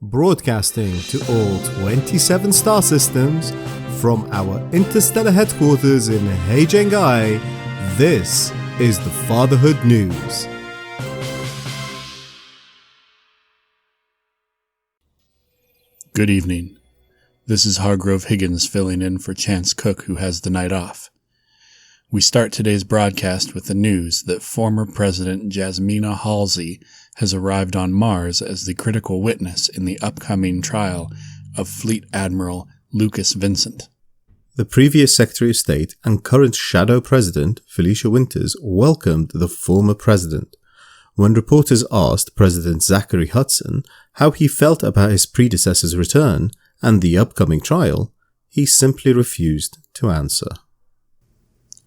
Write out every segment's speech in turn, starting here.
Broadcasting to all 27 star systems from our interstellar headquarters in Heijengai, this is the Fatherhood News. Good evening. This is Hargrove Higgins filling in for Chance Cook, who has the night off. We start today's broadcast with the news that former President Jasmina Halsey has arrived on Mars as the critical witness in the upcoming trial of Fleet Admiral Lucas Vincent. The previous Secretary of State and current Shadow President, Felicia Winters, welcomed the former president. When reporters asked President Zachary Hudson how he felt about his predecessor's return and the upcoming trial, he simply refused to answer.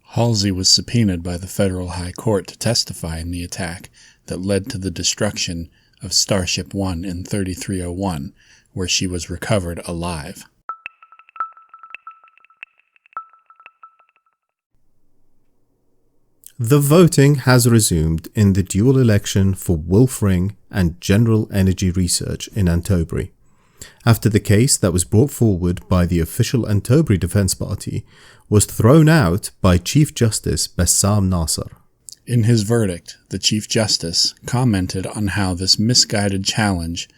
Halsey was subpoenaed by the Federal High Court to testify in the attack that led to the destruction of Starship One in 3301, where she was recovered alive. The voting has resumed in the dual election for Wolfring and General Energy Research in Antobri, after the case that was brought forward by the official Antobri Defence Party was thrown out by Chief Justice Bassam Nasser. In his verdict, the Chief Justice commented on how this misguided challenge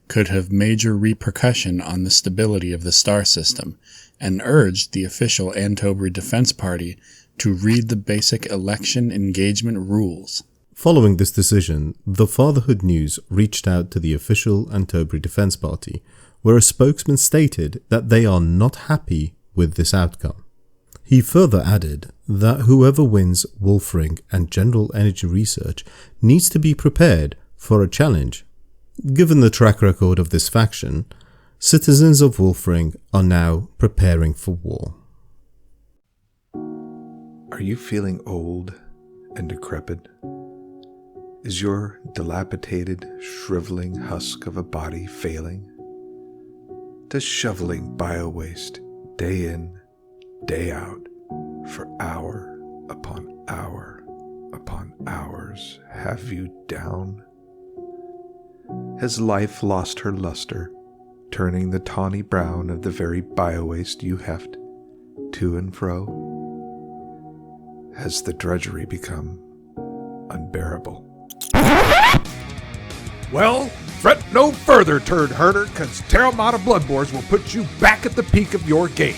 could have major repercussion on the stability of the star system and urged the official Antobri Defence Party to read the basic election engagement rules. Following this decision, the Fatherhood News reached out to the official Antobri Defence Party, where a spokesman stated that they are not happy with this outcome. He further added that whoever wins Wolfring and General Energy Research needs to be prepared for a challenge. Given the track record of this faction, citizens of Wolfring are now preparing for war. Are you feeling old and decrepit? Is your dilapidated, shriveling husk of a body failing? Does shoveling bio-waste day in, day out, for hour upon hour upon hours have you down? Has life lost her luster, turning the tawny brown of the very bio-waste you heft to and fro? Has the drudgery become unbearable? Well, fret no further, turd herder, cause Terra Bloodbores will put you back at the peak of your game.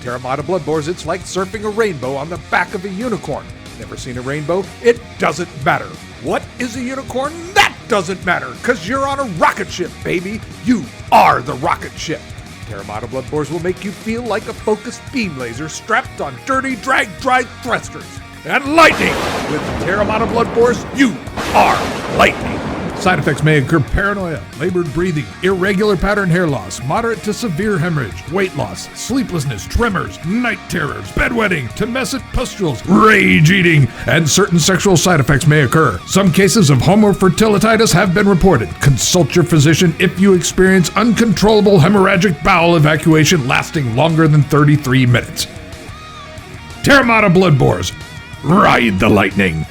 Terra Bloodbores, it's like surfing a rainbow on the back of a unicorn. Never seen a rainbow? It doesn't matter. What is a unicorn? That doesn't matter, cause you're on a rocket ship, baby. You are the rocket ship. Terra Bloodbores will make you feel like a focused beam laser strapped on dirty, drag-dried thrusters. And lightning! With Terra Bloodbores, you are lightning! Side effects may incur paranoia, labored breathing, irregular pattern hair loss, moderate to severe hemorrhage, weight loss, sleeplessness, tremors, night terrors, bedwetting, tumescent pustules, rage eating, and certain sexual side effects may occur. Some cases of homofertilititis have been reported. Consult your physician if you experience uncontrollable hemorrhagic bowel evacuation lasting longer than 33 minutes. Terra Bloodbores, ride the lightning!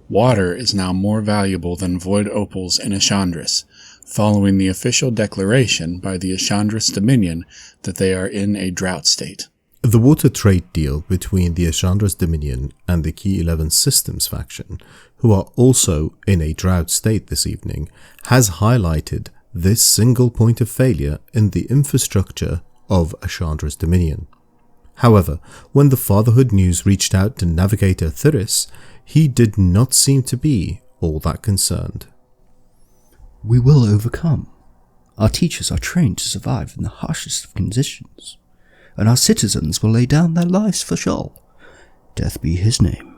Water is now more valuable than void opals in Ashandris, following the official declaration by the Ashandris Dominion that they are in a drought state. The water trade deal between the Ashandris Dominion and the Key 11 Systems faction, who are also in a drought state this evening, has highlighted this single point of failure in the infrastructure of Ashandris Dominion. However, when the Fatherhood News reached out to Navigator Thuris, he did not seem to be all that concerned. We will overcome. Our teachers are trained to survive in the harshest of conditions, and our citizens will lay down their lives for Shol. Death be his name.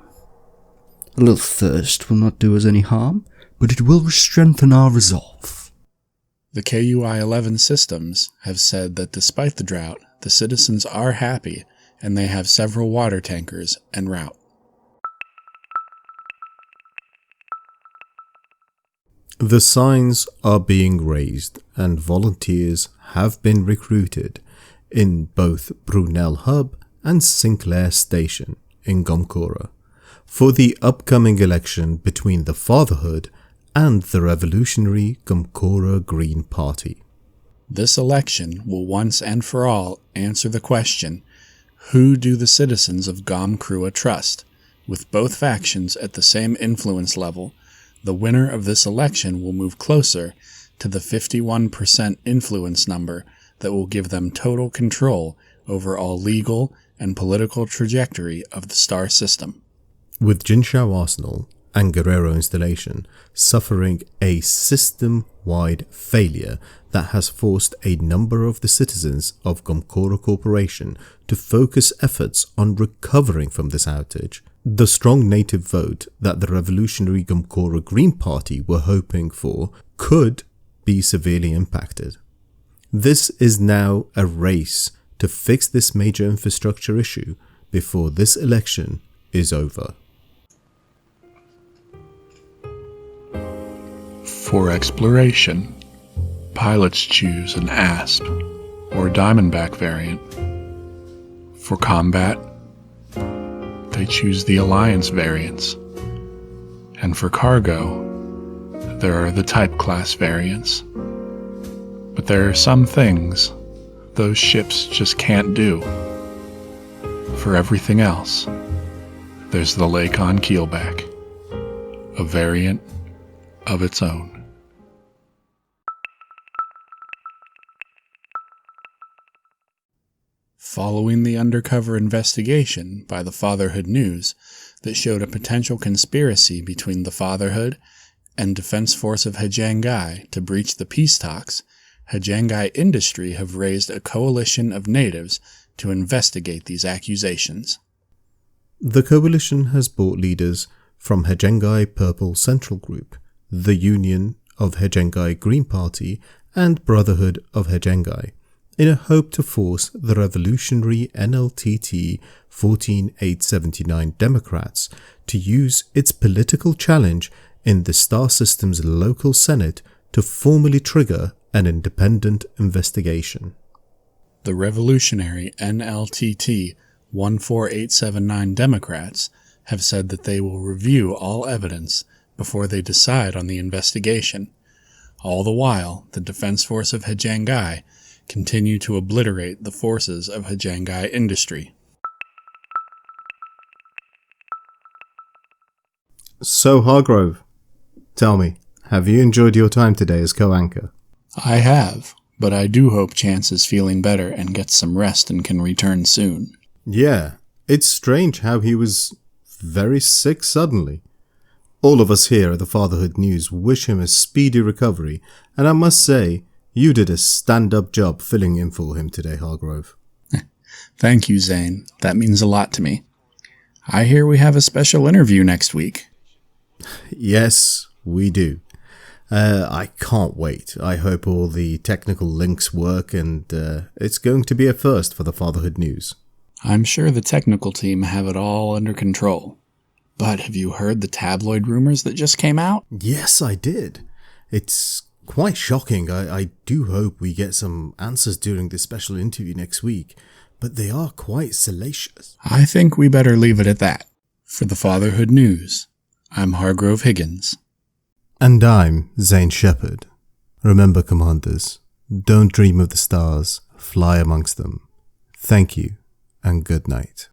A little thirst will not do us any harm, but it will strengthen our resolve. The KUI-11 systems have said that despite the drought, the citizens are happy and they have several water tankers en route. The signs are being raised and volunteers have been recruited in both Brunel Hub and Sinclair Station in Gomkora for the upcoming election between the Fatherhood and the revolutionary Gomkora Green Party. This election will once and for all answer the question, who do the citizens of Gomkora trust? With both factions at the same influence level, the winner of this election will move closer to the 51% influence number that will give them total control over all legal and political trajectory of the star system. With Jinshao Arsenal and Guerrero installation suffering a system-wide failure that has forced a number of the citizens of Gomkora Corporation to focus efforts on recovering from this outage, the strong native vote that the revolutionary Gomkora Green Party were hoping for could be severely impacted. This is now a race to fix this major infrastructure issue before this election is over. For exploration, pilots choose an ASP or Diamondback variant. For combat, they choose the Alliance variants. And for cargo, there are the Type Class variants. But there are some things those ships just can't do. For everything else, there's the Lake on Keelback, a variant of its own. Following the undercover investigation by the Fatherhood News that showed a potential conspiracy between the Fatherhood and Defense Force of Hajangai to breach the peace talks, Hajangai Industry have raised a coalition of natives to investigate these accusations. The coalition has brought leaders from Hajangai Purple Central Group, the Union of Hajangai Green Party, and Brotherhood of Hajangai, in a hope to force the revolutionary NLTT 14879 Democrats to use its political challenge in the Star System's local Senate to formally trigger an independent investigation. The revolutionary NLTT 14879 Democrats have said that they will review all evidence before they decide on the investigation. All the while, the Defense Force of Hajangai continue to obliterate the forces of Hajangai Industry. So, Hargrove, tell me, have you enjoyed your time today as co-anchor? I have, but I do hope Chance is feeling better and gets some rest and can return soon. Yeah, it's strange how he was very sick suddenly. All of us here at the Fatherhood News wish him a speedy recovery, and I must say, you did a stand-up job filling in for him today, Hargrove. Thank you, Zane. That means a lot to me. I hear we have a special interview next week. Yes, we do. I can't wait. I hope all the technical links work, and it's going to be a first for the Fatherhood News. I'm sure the technical team have it all under control. But have you heard the tabloid rumors that just came out? Yes, I did. It's quite shocking. I do hope we get some answers during this special interview next week, but they are quite salacious. I think we better leave it at that. For the Fatherhood News, I'm Hargrove Higgins. And I'm Zane Shepherd. Remember, Commanders, don't dream of the stars, fly amongst them. Thank you, and good night.